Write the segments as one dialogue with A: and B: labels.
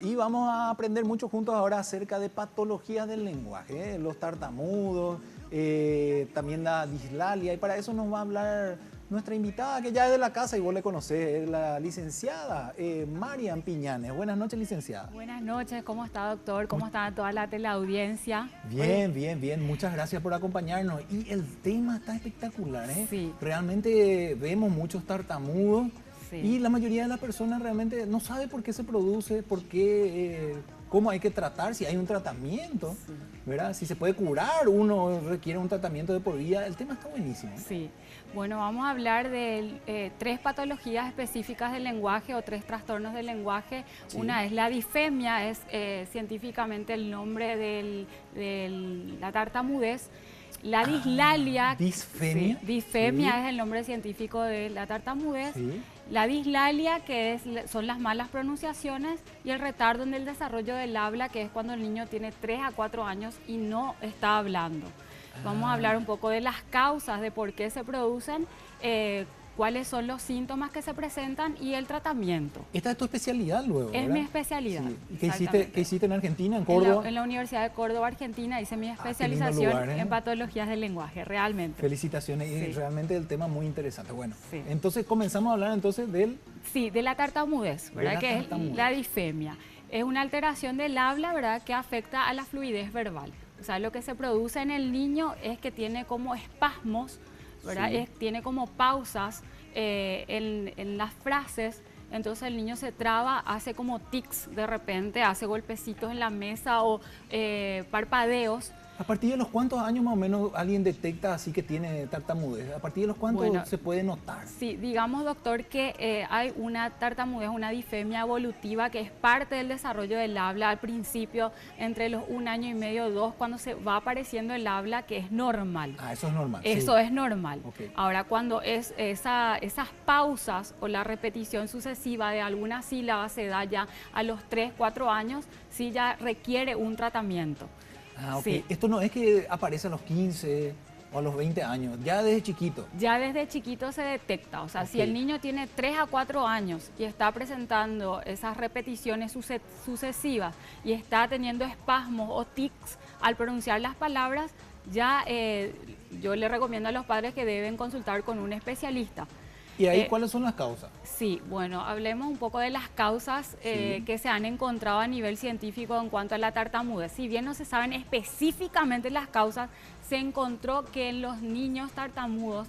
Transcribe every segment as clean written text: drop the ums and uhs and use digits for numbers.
A: Y vamos a aprender mucho juntos ahora acerca de patologías del lenguaje, los tartamudos, también la dislalia, y para eso nos va a hablar nuestra invitada, que ya es de la casa y vos le conocés, es la licenciada Marian Piñanes. Buenas noches, licenciada.
B: Buenas noches, ¿cómo está, doctor? ¿Cómo está toda la teleaudiencia?
A: Bien, bien, bien. Muchas gracias por acompañarnos. Y el tema está espectacular, ¿eh?
B: Sí.
A: Realmente vemos muchos tartamudos.
B: Sí.
A: Y la mayoría de las personas realmente no sabe por qué se produce, por qué, cómo hay que tratar, si hay un tratamiento,
B: Sí.
A: ¿verdad? Si se puede curar, uno requiere un tratamiento de por vida. El tema está buenísimo.
B: Sí. Bueno, vamos a hablar de tres patologías específicas del lenguaje o tres trastornos del lenguaje.
A: Sí.
B: Una es la disfemia, es científicamente el nombre de la tartamudez. La dislalia.
A: ¿Disfemia?
B: Sí, disfemia
A: Sí.
B: es el nombre científico de la tartamudez.
A: Sí.
B: La dislalia, que son las malas pronunciaciones, y el retardo en el desarrollo del habla, que es cuando el niño tiene 3 a 4 años y no está hablando. Vamos a hablar un poco de las causas, de por qué se producen, cuáles son los síntomas que se presentan y el tratamiento.
A: Esta es tu especialidad luego,
B: Es
A: ¿verdad?
B: mi especialidad.
A: Sí. ¿Y qué
B: exactamente.
A: hiciste en Argentina, en Córdoba?
B: En la Universidad de Córdoba, Argentina, hice mi
A: qué lindo
B: especialización
A: lugar, ¿eh?
B: en patologías del lenguaje, realmente.
A: Felicitaciones, y
B: Sí.
A: realmente el tema muy interesante. Bueno,
B: Sí.
A: entonces comenzamos a hablar entonces del...
B: Sí, de la tartamudez, ¿verdad?
A: la
B: Que
A: tartamudez.
B: es la disfemia. Es una alteración del habla, ¿verdad? Que afecta a la fluidez verbal. O sea, lo que se produce en el niño es que tiene como espasmos, ¿verdad?
A: Sí.
B: Tiene como pausas en las frases. Entonces el niño se traba, hace como tics de repente, hace golpecitos en la mesa o parpadeos.
A: ¿A partir de los cuántos años más o menos alguien detecta así que tiene tartamudez? ¿A partir de los cuántos
B: Bueno,
A: se puede notar?
B: Sí, digamos, doctor, que hay una tartamudez, una disfemia evolutiva que es parte del desarrollo del habla al principio, entre los 1 año y medio, 2, cuando se va apareciendo el habla, que es normal.
A: Ah, eso es normal.
B: Eso
A: sí.
B: es normal.
A: Ok.
B: Ahora, cuando esas pausas o la repetición sucesiva de alguna sílaba se da ya a los 3, 4 años, sí ya requiere un tratamiento.
A: Ah, ok.
B: Sí.
A: Esto no es que aparece a los 15 o a los 20 años, ya desde chiquito.
B: Ya desde chiquito se detecta, o sea,
A: Ok.
B: si el niño tiene 3 a 4 años y está presentando esas repeticiones sucesivas y está teniendo espasmos o tics al pronunciar las palabras, ya yo le recomiendo a los padres que deben consultar con un especialista.
A: ¿Y ahí cuáles son las causas?
B: Sí, bueno, hablemos un poco de las causas
A: Sí.
B: que se han encontrado a nivel científico en cuanto a la tartamudez. Si bien no se saben específicamente las causas, se encontró que en los niños tartamudos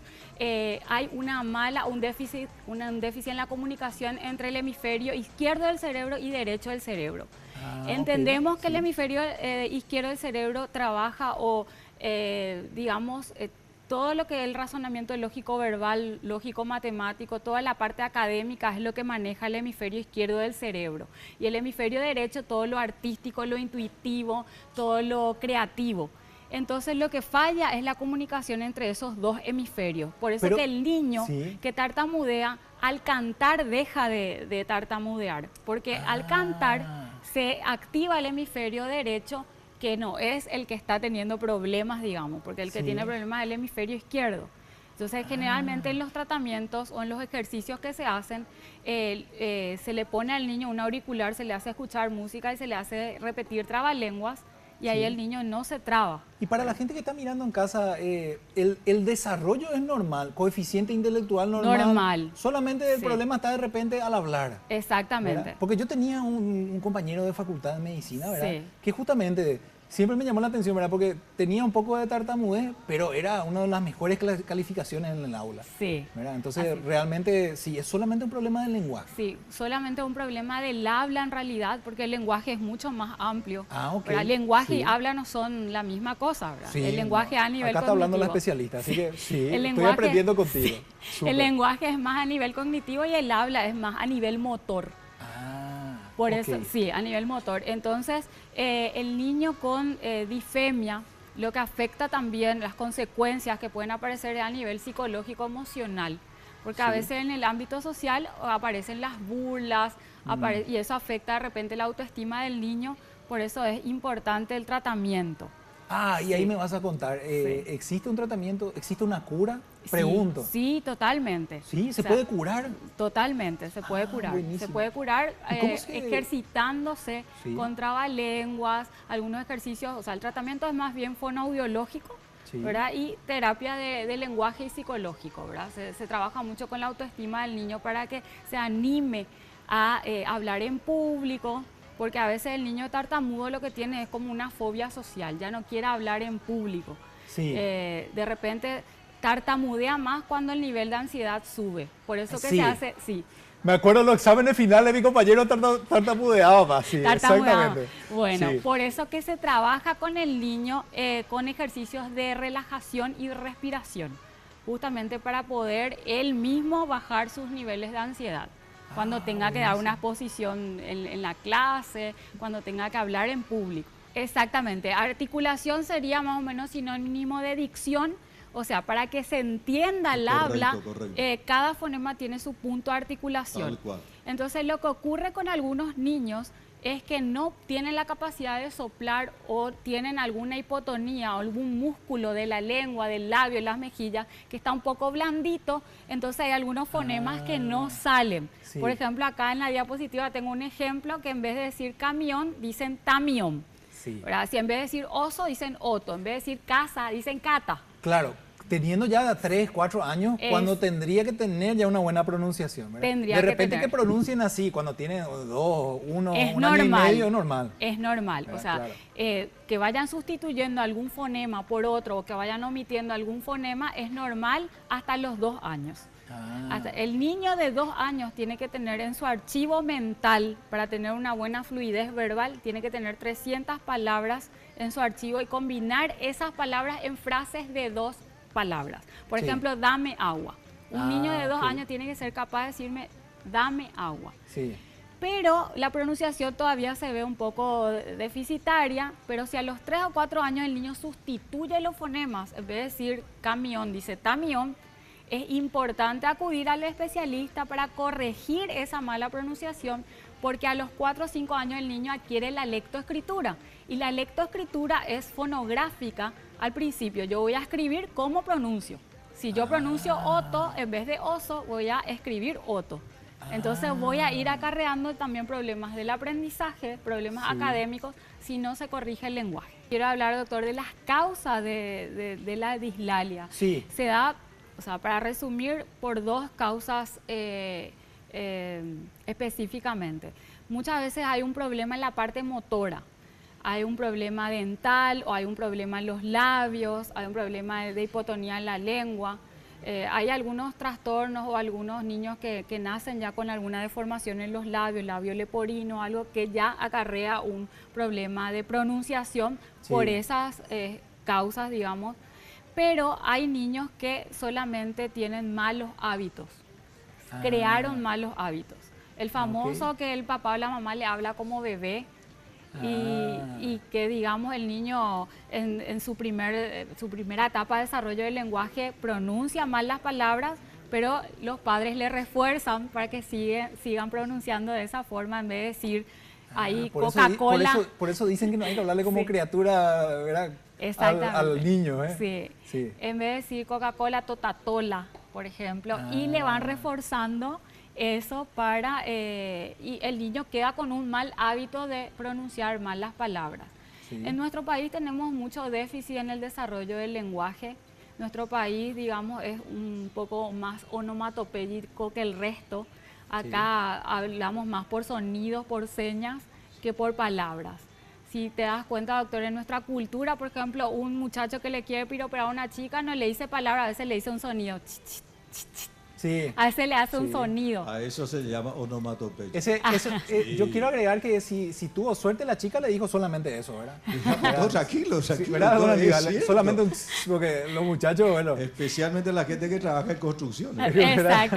B: hay un déficit en la comunicación entre el hemisferio izquierdo del cerebro y derecho del cerebro.
A: Ah,
B: Entendemos
A: ok,
B: que el
A: sí.
B: hemisferio izquierdo del cerebro trabaja o, digamos, todo lo que es el razonamiento lógico-verbal, lógico-matemático, toda la parte académica es lo que maneja el hemisferio izquierdo del cerebro. Y el hemisferio derecho, todo lo artístico, lo intuitivo, todo lo creativo. Entonces lo que falla es la comunicación entre esos dos hemisferios. Por eso que el niño
A: sí.
B: que tartamudea, al cantar deja de tartamudear. Porque al cantar se activa el hemisferio derecho, que no es el que está teniendo problemas, digamos, porque el que
A: Sí.
B: tiene problemas es el hemisferio izquierdo. Entonces, generalmente en los tratamientos o en los ejercicios que se hacen, se le pone al niño un auricular, se le hace escuchar música y se le hace repetir trabalenguas, y ahí
A: Sí.
B: el niño no se traba.
A: Y para la gente que está mirando en casa, el desarrollo es normal, coeficiente intelectual normal.
B: Normal.
A: Solamente el
B: Sí.
A: problema está de repente al hablar.
B: Exactamente.
A: ¿Verdad? Porque yo tenía un compañero de facultad de medicina, ¿verdad?
B: Sí.
A: Que justamente siempre me llamó la atención, ¿verdad? Porque tenía un poco de tartamudez, pero era una de las mejores calificaciones en el aula.
B: Sí.
A: ¿Verdad? Entonces,
B: Así.
A: realmente sí, es solamente un problema del lenguaje.
B: Sí, solamente un problema del habla en realidad, porque el lenguaje es mucho más amplio.
A: Ah, ok.
B: ¿Verdad? Lenguaje
A: Sí.
B: y habla no son la misma cosa, ¿verdad?
A: Sí,
B: el lenguaje
A: no.
B: a nivel
A: Acá está hablando la
B: cognitivo.
A: especialista, así que sí,
B: El
A: estoy
B: lenguaje-
A: aprendiendo contigo. Súper.
B: El lenguaje es más a nivel cognitivo y el habla es más a nivel motor. Por
A: ok.
B: eso, sí, a nivel motor. Entonces, el niño con disfemia, lo que afecta también, las consecuencias que pueden aparecer a nivel psicológico, emocional. Porque a
A: Sí.
B: veces en el ámbito social aparecen las burlas y eso afecta de repente la autoestima del niño. Por eso es importante el tratamiento.
A: Ah, y ahí
B: Sí.
A: me vas a contar,
B: Sí.
A: ¿existe un tratamiento, existe una cura? Pregunto.
B: Sí, totalmente.
A: Sí, ¿se puede curar?
B: Totalmente, se puede curar.
A: Buenísimo.
B: Se puede curar
A: ¿Y cómo
B: ejercitándose
A: Sí.
B: con trabalenguas, algunos ejercicios, o sea, el tratamiento es más bien fonoaudiológico,
A: Sí.
B: ¿verdad? Y terapia de lenguaje y psicológico, ¿verdad? Se trabaja mucho con la autoestima del niño para que se anime a hablar en público, porque a veces el niño tartamudo lo que tiene es como una fobia social, ya no quiere hablar en público.
A: Sí.
B: De repente tartamudea más cuando el nivel de ansiedad sube. Por eso que
A: Sí.
B: se hace, sí,
A: Me acuerdo los exámenes finales, mi compañero tartamudeaba, sí,
B: tartamudeaba.
A: exactamente.
B: Bueno,
A: Sí.
B: por eso que se trabaja con el niño con ejercicios de relajación y respiración, justamente para poder él mismo bajar sus niveles de ansiedad. Cuando tenga que dar una exposición en la clase, cuando tenga que hablar en público. Exactamente, articulación sería más o menos sinónimo de dicción, o sea, para que se entienda el habla,
C: correcto.
B: cada fonema tiene su punto de articulación.
C: Tal cual.
B: Entonces lo que ocurre con algunos niños es que no tienen la capacidad de soplar o tienen alguna hipotonía o algún músculo de la lengua, del labio, las mejillas, que está un poco blandito, entonces hay algunos fonemas que no salen.
A: Sí.
B: Por ejemplo, acá en la diapositiva tengo un ejemplo que en vez de decir camión, dicen tamión.
A: Sí.
B: ¿Verdad? Si en vez de decir oso, dicen oto, en vez de decir casa, dicen cata.
A: Claro, teniendo ya 3, 4 años, cuando tendría que tener ya una buena pronunciación, ¿verdad?
B: Tendría
A: de
B: que
A: repente
B: tener.
A: que pronuncien así, cuando tienen 2, 1,
B: Es
A: un año y
B: normal.
A: medio, es normal.
B: Es normal. O sea,
A: Claro.
B: que vayan sustituyendo algún fonema por otro o que vayan omitiendo algún fonema es normal hasta los 2 años. Hasta el niño de 2 años tiene que tener en su archivo mental, para tener una buena fluidez verbal, tiene que tener 300 palabras en su archivo y combinar esas palabras en frases de 2 palabras. Por
A: Sí.
B: ejemplo, dame agua. Un niño de 2
A: ok.
B: años tiene que ser capaz de decirme, dame agua.
A: Sí.
B: Pero la pronunciación todavía se ve un poco deficitaria, pero si a los 3 o 4 años el niño sustituye los fonemas, en vez de decir camión, dice tamión, es importante acudir al especialista para corregir esa mala pronunciación, porque a los 4 o 5 años el niño adquiere la lectoescritura, y la lectoescritura es fonográfica. Al principio yo voy a escribir cómo pronuncio. Si yo pronuncio oto, en vez de oso, voy a escribir oto. Entonces voy a ir acarreando también problemas del aprendizaje, problemas académicos, si no se corrige el lenguaje. Quiero hablar, doctor, de las causas de la dislalia.
A: Sí.
B: Se da, o sea, para resumir, por 2 causas específicamente. Muchas veces hay un problema en la parte motora. Hay un problema dental o hay un problema en los labios, hay un problema de hipotonía en la lengua. Hay algunos trastornos o algunos niños que nacen ya con alguna deformación en los labios, labio leporino, algo que ya acarrea un problema de pronunciación por esas causas, digamos. Pero hay niños que solamente tienen malos hábitos, crearon malos hábitos. El famoso que el papá o la mamá le habla como bebé, y que, digamos, el niño en su primera etapa de desarrollo del lenguaje pronuncia mal las palabras, pero los padres le refuerzan para que sigan pronunciando de esa forma, en vez de decir ahí Coca-Cola.
A: Por eso dicen que no hay que hablarle como criatura, ¿verdad?
B: Exactamente.
A: Al niño, ¿eh?
B: Sí.
A: Sí.
B: En vez de decir Coca-Cola, Totatola, por ejemplo, y le van reforzando eso para, y el niño queda con un mal hábito de pronunciar mal las palabras.
A: Sí.
B: En nuestro país tenemos mucho déficit en el desarrollo del lenguaje. Nuestro país, digamos, es un poco más onomatopéyico que el resto. Acá hablamos más por sonidos, por señas, que por palabras. Si te das cuenta, doctor, en nuestra cultura, por ejemplo, un muchacho que le quiere piropear a una chica no le dice palabra, a veces le dice un sonido.
A: Sí.
B: A veces le hace un sonido.
C: A eso se llama onomatopeya.
A: Yo quiero agregar que si tuvo suerte, la chica le dijo solamente eso, ¿verdad?
C: No, tranquilo,
A: Sí,
C: tranquilo.
A: ¿verdad,
C: no,
A: don
C: es
A: Aníbal?
C: cierto.
A: Solamente porque los muchachos, bueno.
C: Especialmente la gente que trabaja en construcción.
B: Exacto.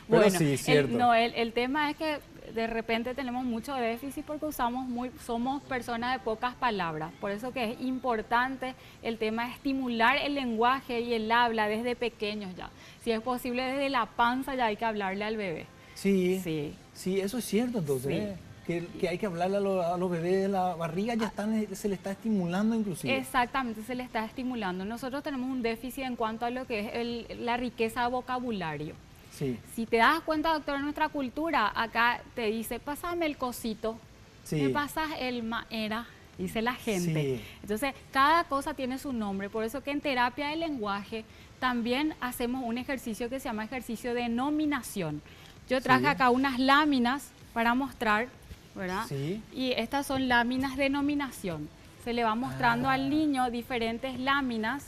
A: Pero
B: Bueno,
A: sí, cierto.
B: el tema es que de repente tenemos mucho déficit porque somos personas de pocas palabras. Por eso que es importante el tema de estimular el lenguaje y el habla desde pequeños ya. Si es posible, desde la panza ya hay que hablarle al bebé.
A: Sí, eso es cierto, entonces.
B: Sí.
A: que hay que hablarle a los bebés de la barriga, ya se le está estimulando inclusive.
B: Exactamente, se le está estimulando. Nosotros tenemos un déficit en cuanto a lo que es la riqueza de vocabulario.
A: Sí.
B: Si te das cuenta, doctor, en nuestra cultura, acá te dice, pásame el cosito,
A: Sí.
B: me pasas el maera, dice la gente.
A: Sí.
B: Entonces, cada cosa tiene su nombre, por eso que en terapia del lenguaje también hacemos un ejercicio que se llama ejercicio de nominación. Yo traje
A: Sí.
B: acá unas láminas para mostrar, ¿verdad?
A: Sí.
B: Y estas son láminas de nominación. Se le va mostrando al niño diferentes láminas.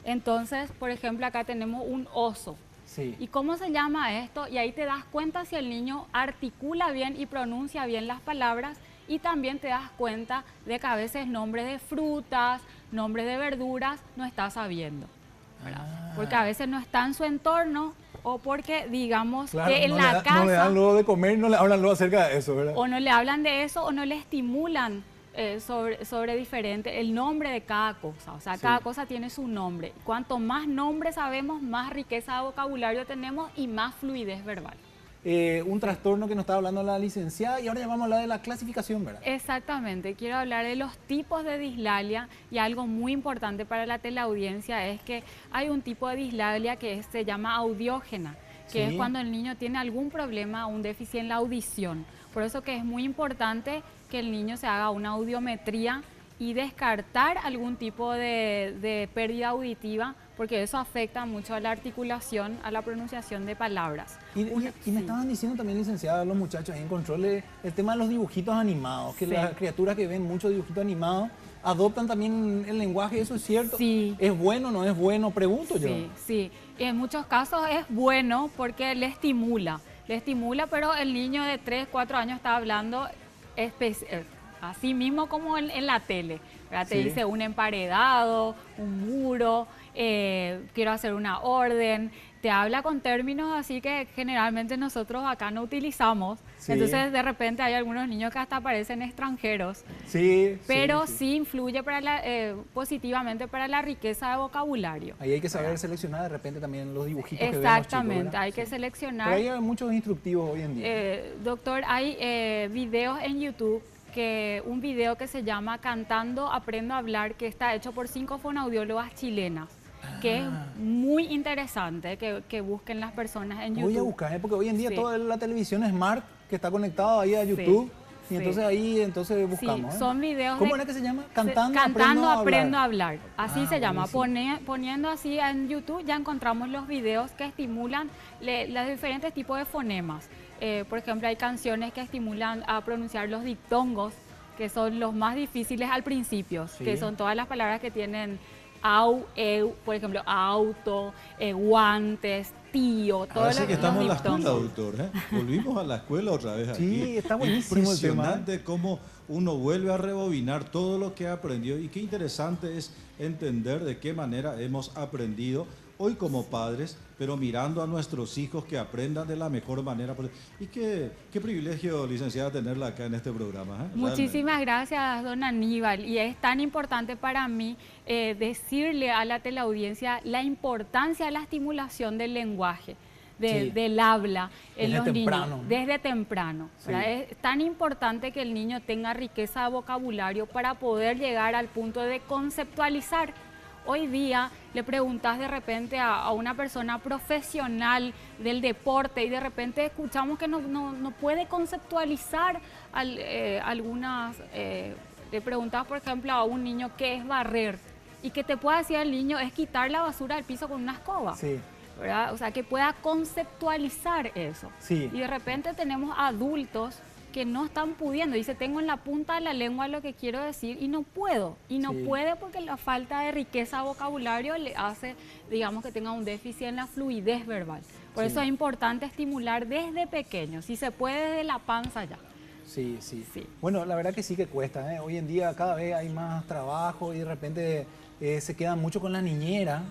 B: Entonces, por ejemplo, acá tenemos un oso.
A: Sí.
B: ¿Y cómo se llama esto? Y ahí te das cuenta si el niño articula bien y pronuncia bien las palabras, y también te das cuenta de que a veces nombres de frutas, nombres de verduras no está sabiendo, ¿verdad? Porque a veces no está en su entorno, o porque digamos
A: Claro,
B: que en
A: no
B: la
A: le
B: casa
A: dan luego de comer, no le hablan luego acerca de eso, ¿verdad?
B: o no le hablan de eso o no le estimulan sobre diferente el nombre de cada cosa. O sea,
A: Sí.
B: cada cosa tiene su nombre. Cuanto más nombres sabemos, más riqueza de vocabulario tenemos y más fluidez verbal.
A: Un trastorno que nos estaba hablando la licenciada, y ahora ya vamos a hablar de la clasificación, ¿verdad?
B: Exactamente, quiero hablar de los tipos de dislalia, y algo muy importante para la teleaudiencia es que hay un tipo de dislalia que se llama audiógena, que
A: Sí.
B: es cuando el niño tiene algún problema, un déficit en la audición. Por eso que es muy importante que el niño se haga una audiometría y descartar algún tipo de pérdida auditiva, porque eso afecta mucho a la articulación, a la pronunciación de palabras.
A: Y me
B: Sí.
A: estaban diciendo también, licenciada, los muchachos ahí en control, el tema de los dibujitos animados, que
B: Sí.
A: las criaturas que ven muchos dibujitos animados adoptan también el lenguaje, ¿eso es cierto?
B: Sí.
A: ¿Es bueno o no es bueno? Pregunto yo.
B: Sí, sí. En muchos casos es bueno porque le estimula, pero el niño de 3, 4 años está hablando así mismo como en la tele, ¿verdad? Te
A: Sí.
B: dice un emparedado, un muro, quiero hacer una orden, te habla con términos así que generalmente nosotros acá no utilizamos.
A: Sí.
B: Entonces de repente hay algunos niños que hasta parecen extranjeros.
A: Sí,
B: Pero
A: sí.
B: sí influye positivamente para la riqueza de vocabulario.
A: Ahí hay que saber seleccionar de repente también los dibujitos que ven los
B: Exactamente,
A: chicos, ¿verdad?
B: hay que
A: Sí.
B: seleccionar.
A: Pero hay muchos instructivos hoy en día.
B: Doctor, hay videos en YouTube, un video que se llama Cantando Aprendo a Hablar, que está hecho por 5 fonoaudiólogas chilenas, que es muy interesante que busquen las personas en YouTube.
A: Voy a buscar, porque hoy en día
B: Sí.
A: toda la televisión Smart que está conectada ahí a YouTube, y
B: sí.
A: entonces ahí buscamos.
B: Sí, son videos
A: ¿Cómo
B: de-
A: era que se llama?
B: se-
A: Cantando,
B: Aprendo a hablar. Así
A: Ah,
B: se llama.
A: buenísimo.
B: Poniendo así en YouTube ya encontramos los videos que estimulan los diferentes tipos de fonemas. Por ejemplo, hay canciones que estimulan a pronunciar los diptongos, que son los más difíciles al principio,
A: Sí.
B: que son todas las palabras que tienen au, eu, por ejemplo, auto, guantes, tío, todo
C: Parece
B: lo
C: que estamos en la escuela,
B: diptongos.
C: doctor. ¿Eh? Volvimos a la escuela otra vez aquí.
A: Sí, está buenísimo el tema.
C: Impresionante cómo uno vuelve a rebobinar todo lo que aprendió, y qué interesante es entender de qué manera hemos aprendido hoy como padres, pero mirando a nuestros hijos que aprendan de la mejor manera. Y qué privilegio, licenciada, tenerla acá en este programa. ¿Eh?
B: Muchísimas gracias, don Aníbal. Y es tan importante para mí decirle a la teleaudiencia la importancia de la estimulación del lenguaje,
A: Sí.
B: del habla en
A: Desde
B: los
A: temprano.
B: niños, desde temprano.
A: Sí.
B: ¿Verdad? Es tan importante que el niño tenga riqueza de vocabulario para poder llegar al punto de conceptualizar. Hoy día le preguntas de repente a una persona profesional del deporte y de repente escuchamos que no puede conceptualizar algunas... le preguntas, por ejemplo, a un niño qué es barrer, y que te pueda decir el niño es quitar la basura del piso con una escoba.
A: Sí,
B: ¿Verdad? O sea, que pueda conceptualizar eso.
A: sí.
B: Y de repente tenemos adultos que no están pudiendo. Dice, tengo en la punta de la lengua lo que quiero decir y no puedo. Y no
A: Sí.
B: puede porque la falta de riqueza de vocabulario le hace, digamos, que tenga un déficit en la fluidez verbal. Por
A: Sí.
B: eso es importante estimular desde pequeño, si se puede desde la panza ya.
A: Sí, sí,
B: Sí.
A: Bueno, la verdad que sí que cuesta, ¿eh? Hoy en día cada vez hay más trabajo y de repente se quedan mucho con la niñera,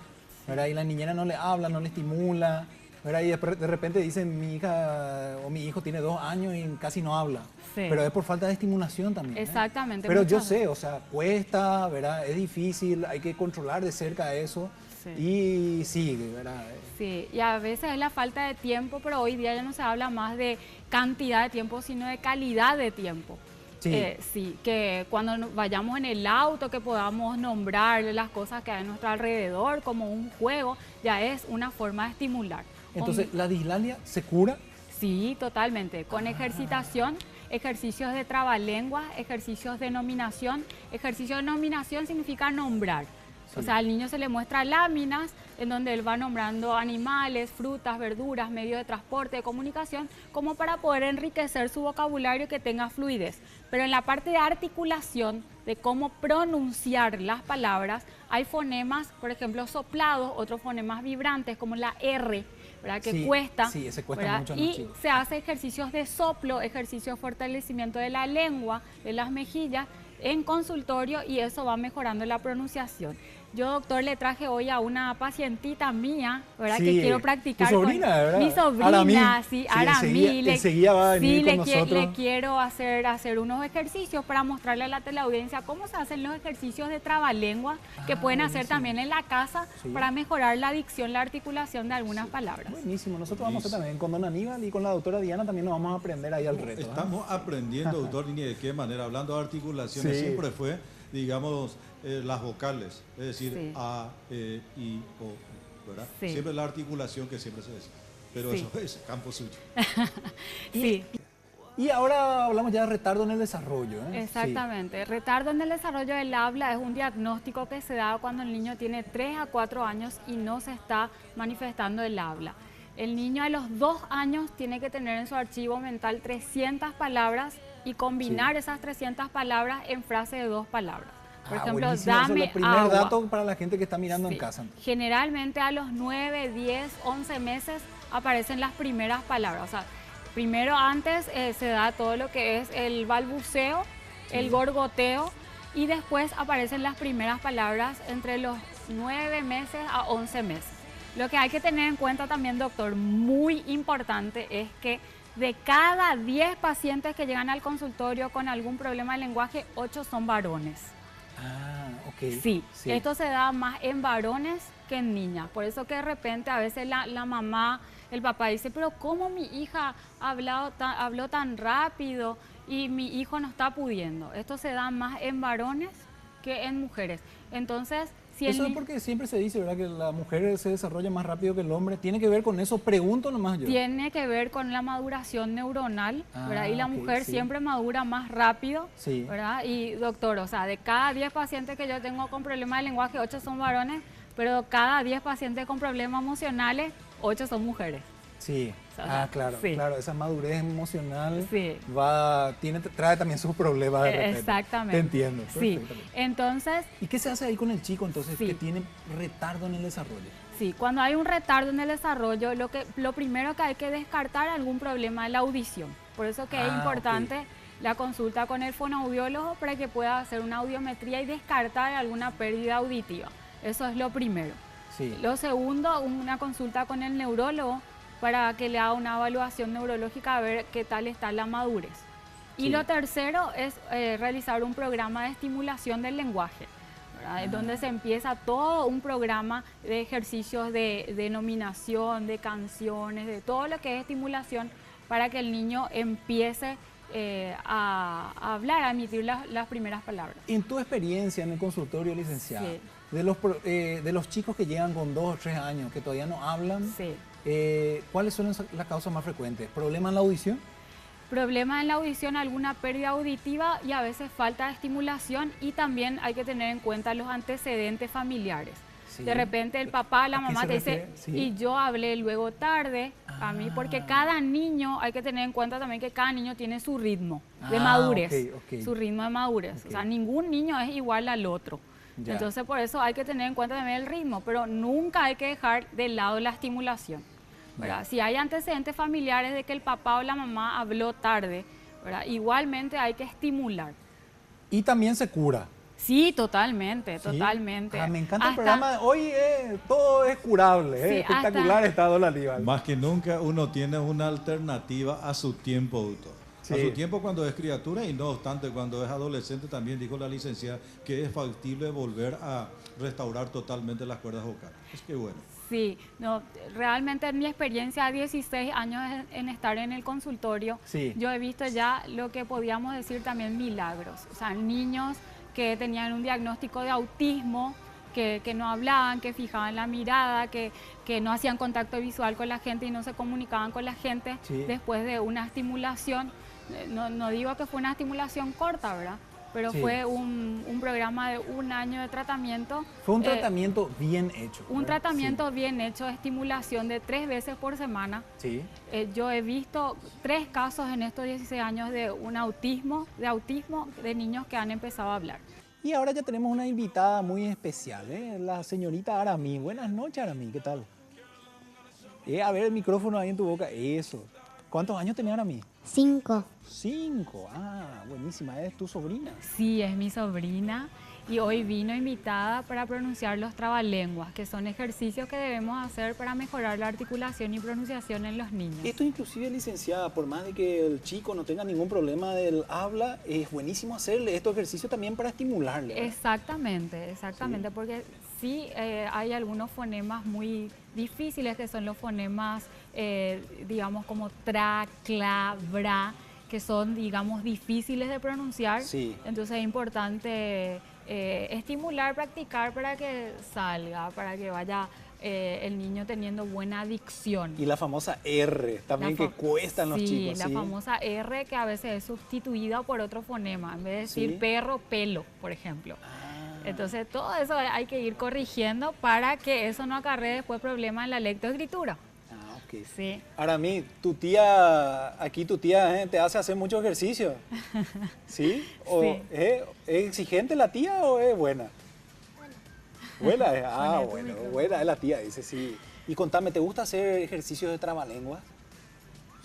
A: ¿verdad? Y la niñera no le habla, no le estimula, ¿verdad? Y de repente dicen, mi hija o mi hijo tiene 2 años y casi no habla.
B: Sí.
A: Pero es por falta de estimulación también. ¿eh?
B: Exactamente,
A: Pero yo
B: muchas
A: sé, o sea, cuesta, ¿verdad? Es difícil, hay que controlar de cerca eso.
B: Sí.
A: Y sí, ¿verdad?
B: Sí, y a veces es la falta de tiempo, pero hoy día ya no se habla más de cantidad de tiempo, sino de calidad de tiempo.
A: Sí.
B: Sí, que cuando vayamos en el auto, que podamos nombrar las cosas que hay a nuestro alrededor como un juego, ya es una forma de estimular.
A: Entonces, ¿la dislalia se cura?
B: Sí, totalmente. Con ejercitación, ejercicios de trabalenguas, ejercicios de nominación. Ejercicio de nominación significa nombrar.
A: Sí.
B: O sea, al niño se le muestra láminas en donde él va nombrando animales, frutas, verduras, medios de transporte, de comunicación, como para poder enriquecer su vocabulario y que tenga fluidez. Pero en la parte de articulación, de cómo pronunciar las palabras, hay fonemas, por ejemplo, soplados, otros fonemas vibrantes, como la R, ¿verdad? Que
A: Sí,
B: cuesta.
A: sí, ese cuesta
B: ¿verdad?
A: mucho en los
B: Y
A: chicos.
B: se hace ejercicios de soplo, ejercicios de fortalecimiento de la lengua, de las mejillas, en consultorio, y eso va mejorando la pronunciación. Yo, doctor, le traje hoy a una pacientita mía, ¿verdad?
A: Sí,
B: Que quiero practicar.
A: tu sobrina, ¿verdad?
B: Mi sobrina,
A: Aramí.
B: sí,
A: Sí,
B: Aramí.
A: enseguida va a venir con nosotros.
B: Le quiero hacer unos ejercicios para mostrarle a la teleaudiencia cómo se hacen los ejercicios de trabalengua que pueden hacer
A: buenísimo.
B: también en la casa
A: Sí.
B: para mejorar la dicción, la articulación de algunas palabras.
A: Buenísimo, nosotros vamos a hacer también con don Aníbal y con la doctora Diana también nos vamos a aprender ahí al reto.
C: Estamos aprendiendo, doctor, ni de qué manera. Hablando de articulaciones,
A: Sí.
C: siempre fue, digamos, las vocales, es decir,
B: Sí.
C: A, E, I, O, ¿verdad?
B: Sí.
C: Siempre la articulación que siempre se decía. Pero
B: Sí.
C: eso es campo suyo.
B: Sí.
A: Y ahora hablamos ya de retardo en el desarrollo.
B: Exactamente. Retardo en el desarrollo del habla es un diagnóstico que se da cuando el niño tiene 3 a 4 años y no se está manifestando el habla. El niño a los 2 años tiene que tener en su archivo mental 300 palabras y combinar esas 300 palabras en frases de 2 palabras. Por ejemplo,
A: buenísimo, eso es
B: dame
A: el primer
B: agua.
A: dato para la gente que está mirando
B: Sí.
A: en casa.
B: Generalmente a los 9, 10, 11 meses aparecen las primeras palabras. O sea, primero antes se da todo lo que es el balbuceo, el gorgoteo, y después aparecen las primeras palabras entre los 9 meses a 11 meses. Lo que hay que tener en cuenta también, doctor, muy importante, es que de cada 10 pacientes que llegan al consultorio con algún problema de lenguaje, 8 son varones.
A: Ah, ok.
B: Sí, esto se da más en varones que en niñas. Por eso que de repente a veces la mamá, el papá dice, pero ¿cómo mi hija habló tan rápido y mi hijo no está pudiendo? Esto se da más en varones que en mujeres. Entonces, si
A: Eso es porque siempre se dice, ¿verdad? Que la mujer se desarrolla más rápido que el hombre. ¿Tiene que ver con eso? Pregunto nomás yo.
B: tiene que ver con la maduración neuronal, ¿verdad? Y la
A: ok,
B: mujer
A: sí.
B: siempre madura más rápido,
A: Sí.
B: ¿verdad? Y doctor, o sea, de cada 10 pacientes que yo tengo con problemas de lenguaje, 8 son varones, pero cada 10 pacientes con problemas emocionales, 8 son mujeres.
A: Sí.
B: O sea,
A: Claro,
B: sí.
A: claro. Esa madurez emocional
B: Sí.
A: trae también sus problemas de repente.
B: Exactamente.
A: Te entiendo.
B: Sí,
A: Perfectamente.
B: entonces,
A: ¿Y qué se hace ahí con el chico entonces
B: Sí.
A: que tiene retardo en el desarrollo?
B: sí, cuando hay un retardo en el desarrollo, lo primero que hay que descartar es algún problema de la audición. Por eso que es importante la consulta con el fonoaudiólogo para que pueda hacer una audiometría y descartar alguna pérdida auditiva. Eso es lo primero.
A: Sí.
B: Lo segundo, una consulta con el neurólogo para que le haga una evaluación neurológica a ver qué tal está la madurez. Y
A: Sí.
B: lo tercero es realizar un programa de estimulación del lenguaje, ¿verdad? Es donde se empieza todo un programa de ejercicios de nominación, de canciones, de todo lo que es estimulación para que el niño empiece a hablar, a emitir las primeras palabras.
A: En tu experiencia en el consultorio, licenciada,
B: Sí.
A: de los chicos que llegan con 2 o 3 años, que todavía no hablan,
B: Sí.
A: ¿cuáles son las causas más frecuentes? ¿Problema en la audición?
B: Problemas en la audición, alguna pérdida auditiva y a veces falta de estimulación, y también hay que tener en cuenta los antecedentes familiares.
A: Sí.
B: De repente el papá, la
A: ¿A qué
B: mamá
A: se
B: te dice,
A: refiere? Sí.
B: y yo hablé luego tarde a mí, porque cada niño, hay que tener en cuenta también que cada niño tiene su ritmo de madurez,
A: ok.
B: su ritmo de madurez.
A: Ok.
B: O sea, ningún niño es igual al otro.
A: Ya.
B: Entonces por eso hay que tener en cuenta también el ritmo, pero nunca hay que dejar de lado la estimulación, ¿verdad?
A: Ya.
B: Si hay antecedentes familiares de que el papá o la mamá habló tarde, ¿verdad? Igualmente hay que estimular.
A: Y también se cura.
B: Sí, totalmente,
A: ¿Sí?
B: totalmente.
A: Me encanta el
B: Hasta-
A: programa. Hoy todo es curable.
B: Sí,
A: Espectacular está Don Aníbal.
C: Más que nunca uno tiene una alternativa a su tiempo, doctor. A su tiempo cuando es criatura y no obstante cuando es adolescente también dijo la licenciada que es factible volver a restaurar totalmente las cuerdas vocales. Es que bueno.
B: Sí, no, realmente en mi experiencia, 16 años en estar en el consultorio,
A: Sí.
B: yo he visto ya lo que podíamos decir también milagros. O sea, niños que tenían un diagnóstico de autismo, que no hablaban, que fijaban la mirada, que no hacían contacto visual con la gente y no se comunicaban con la gente
A: Sí.
B: después de una estimulación. No digo que fue una estimulación corta, ¿verdad? Pero
A: Sí.
B: fue un programa de 1 año de tratamiento.
A: Fue un tratamiento bien hecho.
B: Un
A: ¿verdad?
B: Sí. Bien hecho de estimulación de 3 veces por semana.
A: Sí.
B: Yo he visto 3 casos en estos 16 años de autismo de niños que han empezado a hablar.
A: Y ahora ya tenemos una invitada muy especial, la señorita Arami. Buenas noches, Arami, ¿qué tal? A ver el micrófono ahí en tu boca. Eso. ¿Cuántos años tenés, Arami?
D: 5.
A: 5. Buenísima. ¿Es tu sobrina?
B: Sí, es mi sobrina y hoy vino invitada para pronunciar los trabalenguas, que son ejercicios que debemos hacer para mejorar la articulación y pronunciación en los niños.
A: Esto inclusive, licenciada, por más de que el chico no tenga ningún problema del habla, es buenísimo hacerle estos ejercicios también para estimularle, ¿verdad?
B: Exactamente, exactamente, porque sí hay algunos fonemas muy difíciles que son los fonemas, digamos, como tra, cla, bra, que son, digamos, difíciles de pronunciar.
A: Sí.
B: Entonces es importante estimular, practicar para que salga, para que vaya el niño teniendo buena dicción.
A: Y la famosa R, también que cuestan los chicos.
B: Sí, la famosa R que a veces es sustituida por otro fonema. En vez de decir
A: Sí.
B: perro, pelo, por ejemplo. Entonces todo eso hay que ir corrigiendo para que eso no acarree después problemas en la lectoescritura.
A: Ok.
B: Sí.
A: Arami, tu tía te hace hacer mucho ejercicio. ¿Sí?
B: Sí.
A: ¿Es exigente la tía o es buena? Buena es.
B: Poné tu
A: Bueno,
B: micrófono.
A: buena es la tía, dice, sí. Y contame, ¿te gusta hacer ejercicios de trabalenguas?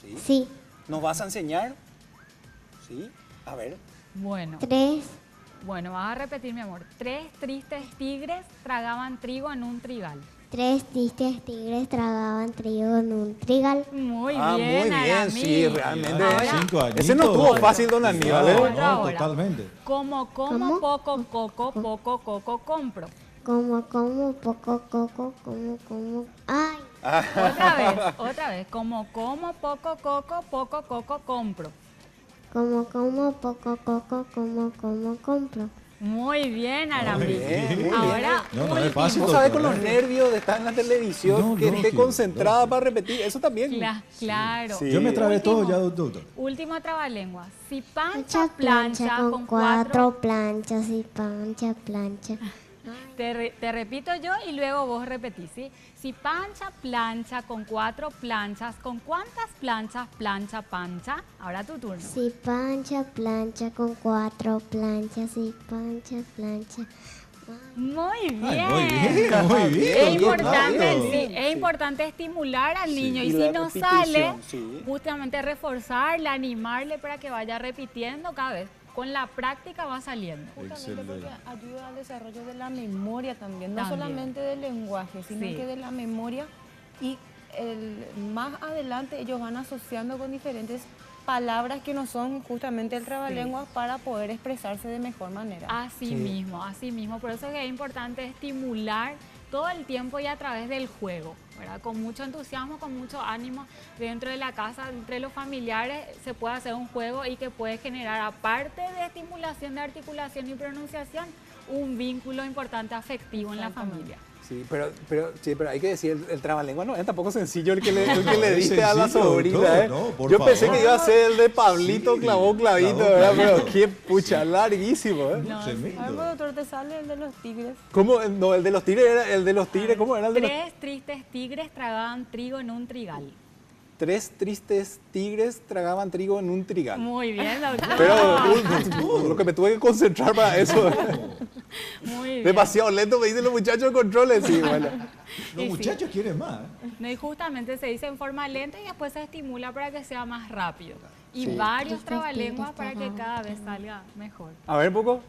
A: ¿Sí?
D: Sí.
A: ¿Nos vas a enseñar? ¿Sí? A ver.
B: Bueno,
D: 3.
B: vas a repetir, mi amor. 3 tristes tigres tragaban trigo en un trigal.
D: 3 tristes tigres tragaban trigo en un trigal.
B: Muy
A: Muy bien,
B: Aramí.
A: sí, realmente.
B: Ahora,
C: 5 añitos.
A: Ese no estuvo fácil, don Aníbal, ¿eh?
B: Otra
C: No,
B: hora.
C: totalmente.
B: Como
D: ¿Cómo?
B: poco coco, poco coco compro.
D: Como, poco, coco, como. ¡Ay!
B: Otra vez. Como poco coco, poco coco compro.
D: Como, poco, coco, como, compro.
B: Muy bien, Aramí.
A: bien, muy bien.
B: Ahora,
C: No, no es
B: último.
C: fácil.
A: ¿Vos sabés
C: doctor,
A: con los nervios de estar en la televisión,
C: No,
A: que esté
C: lógico,
A: concentrada
C: lógico.
A: para repetir? Eso también.
B: Claro.
A: Sí.
C: Yo me trabé todo
B: Último.
C: ya, doctor.
B: Último trabalengua. Si
D: Plancha,
B: pancha, plancha con 4.
D: planchas y plancha.
B: Te repito yo y luego vos repetís, ¿sí? Si pancha, plancha con 4 planchas, ¿con cuántas planchas plancha, pancha? Ahora tu turno.
D: Si plancha con 4 planchas y plancha.
B: Muy bien.
C: Ay, muy bien, muy bien.
B: Es importante,
A: bien.
B: sí, es importante estimular al niño
A: Y
B: y si
A: la
B: no
A: repetición,
B: sale,
A: sí.
B: justamente reforzarle, animarle para que vaya repitiendo cada vez. Con la práctica va saliendo.
E: Justamente porque
C: Excelente.
E: ayuda al desarrollo de la memoria también, no
B: También.
E: solamente del lenguaje, sino
B: Sí.
E: que de la memoria y más adelante ellos van asociando con diferentes palabras que no son justamente el trabalenguas para poder expresarse de mejor manera.
B: Así
A: Sí.
B: mismo. Por eso es que es importante estimular todo el tiempo y a través del juego, ¿verdad? Con mucho entusiasmo, con mucho ánimo dentro de la casa, entre los familiares, se puede hacer un juego y que puede generar, aparte de estimulación de articulación y pronunciación, un vínculo importante afectivo en la familia.
A: Sí, pero hay que decir, el trabalengua no es tampoco sencillo el que le
C: Es
A: diste a la
C: sencillo,
A: sobrina,
C: doctor,
A: ¿eh?
C: no, por
A: Yo pensé
C: favor.
A: que iba a ser el de Pablito,
C: Sí,
A: clavó clavito,
C: clavó
A: ¿verdad?
C: clavito.
A: Pero qué pucha, larguísimo, ¿eh?
B: No,
C: Tremendo.
E: A ver, doctor, te sale el de los tigres.
A: ¿Cómo? No, el de los tigres era, ¿cómo era el de los
B: 3 tristes tigres tragaban trigo en un trigal.
A: 3 tristes tigres tragaban trigo en un trigal?
B: Muy bien, doctor.
A: Pero lo que me tuve que concentrar para eso.
B: Muy bien.
A: Demasiado lento me dicen los muchachos de controles, sí, bueno.
C: Los
B: Sí,
C: muchachos quieren más.
B: No, y justamente se dice en forma lenta y después se estimula para que sea más rápido. Y
A: Sí.
B: varios
D: Tristes
B: trabalenguas
D: tigres
B: para que
D: tragaban
B: cada vez
D: trigo.
B: salga mejor.
A: A ver un poco.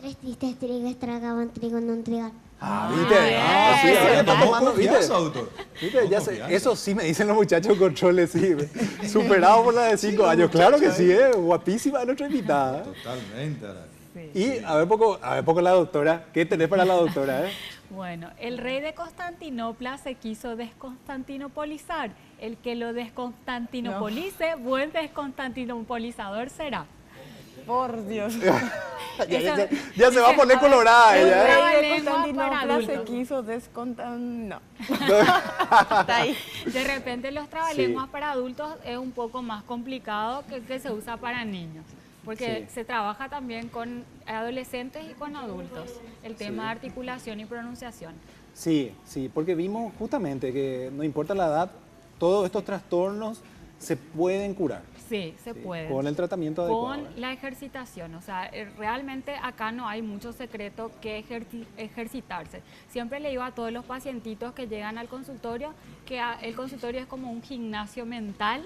D: 3 tristes tigres tragaban trigo en un trigal.
A: ¿viste? Sí,
C: Ya
A: está
C: tomó
A: tomando, ¿viste?
C: confianza, doctor.
A: ¿Viste?
C: Tomó
A: Ya
C: confianza.
A: eso sí me dicen los muchachos controles, sí. Superado por la de 5 años. Claro que sí, guapísima nuestra invitada.
C: Totalmente, Ara.
A: Y a ver poco la doctora. ¿Qué tenés para la doctora?
B: Bueno, el rey de Constantinopla se quiso desconstantinopolizar. El que lo desconstantinopolice, buen desconstantinopolizador será.
E: Por Dios.
A: Ya se va a poner colorada
E: El
A: ella.
B: Bravo.
E: rey de
B: Lengua para
E: Constantinopla se
B: adultos.
E: quiso no. Está ahí.
B: De repente los trabalenguas para adultos es un poco más complicado que el que se usa para niños, porque
A: Sí.
B: se trabaja también con adolescentes y con adultos, el tema de articulación y pronunciación.
A: Sí, porque vimos justamente que no importa la edad, todos estos trastornos se pueden curar.
B: Sí, se puede.
A: Con el tratamiento adecuado.
B: Con la ejercitación, o sea, realmente acá no hay mucho secreto que ejercitarse. Siempre le digo a todos los pacientitos que llegan al consultorio que el consultorio es como un gimnasio mental,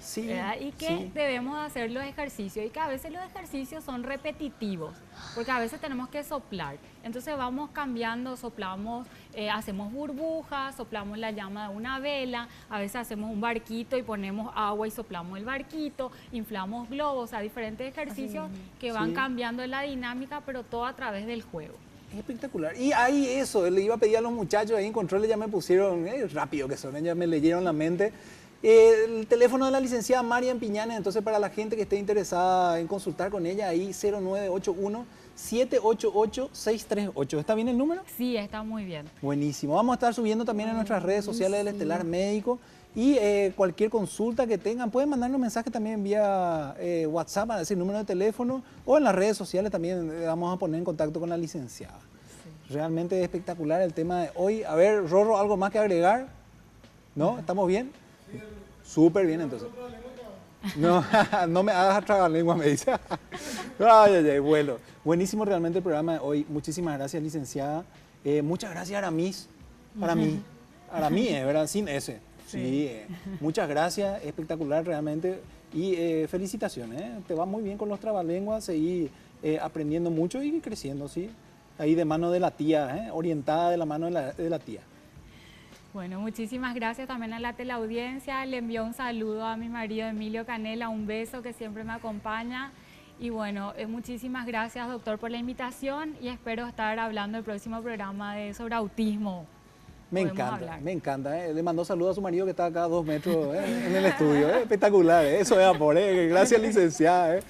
A: Sí,
B: ¿verdad? Y que
A: sí.
B: debemos hacer los ejercicios y que a veces los ejercicios son repetitivos, porque a veces tenemos que soplar. Entonces vamos cambiando, soplamos, hacemos burbujas, soplamos la llama de una vela, a veces hacemos un barquito y ponemos agua y soplamos el barquito, inflamos globos, o sea, diferentes ejercicios que van
A: Sí.
B: cambiando la dinámica, pero todo a través del juego.
A: Es espectacular. Y ahí eso, le iba a pedir a los muchachos ahí en controles, ya me pusieron, rápido que son, ya me leyeron la mente. El teléfono de la licenciada Marian Piñanes, entonces para la gente que esté interesada en consultar con ella, ahí 0981-788-638. ¿Está bien el número?
B: Sí, está muy bien.
A: Buenísimo. Vamos a estar subiendo también en nuestras redes sociales del Estelar Médico y cualquier consulta que tengan, pueden mandarnos mensaje también vía WhatsApp a ese número de teléfono o en las redes sociales también vamos a poner en contacto con la licenciada. Realmente espectacular el tema de hoy. A ver, Rorro, ¿algo más que agregar? ¿No? ¿Estamos bien? Súper bien entonces. No, no me hagas trabalengua, me dice. Bueno, buenísimo realmente el programa de hoy. Muchísimas gracias, licenciada. Muchas gracias, Aramis. Aramis, ¿verdad? Sin S. Sí, muchas gracias, espectacular realmente. Y felicitaciones, te va muy bien con los trabalenguas, seguí aprendiendo mucho y creciendo, ¿sí? Ahí de mano de la tía, orientada de la mano de la tía.
B: Bueno, muchísimas gracias también a la teleaudiencia. Le envío un saludo a mi marido Emilio Canela, un beso que siempre me acompaña. Y bueno, muchísimas gracias, doctor, por la invitación y espero estar hablando el próximo programa sobre autismo.
A: Me
B: Podemos
A: encanta,
B: hablar.
A: me encanta. Le mandó saludos a su marido que está acá a 2 metros en el estudio. Espectacular, eso es amor. Gracias, licenciada.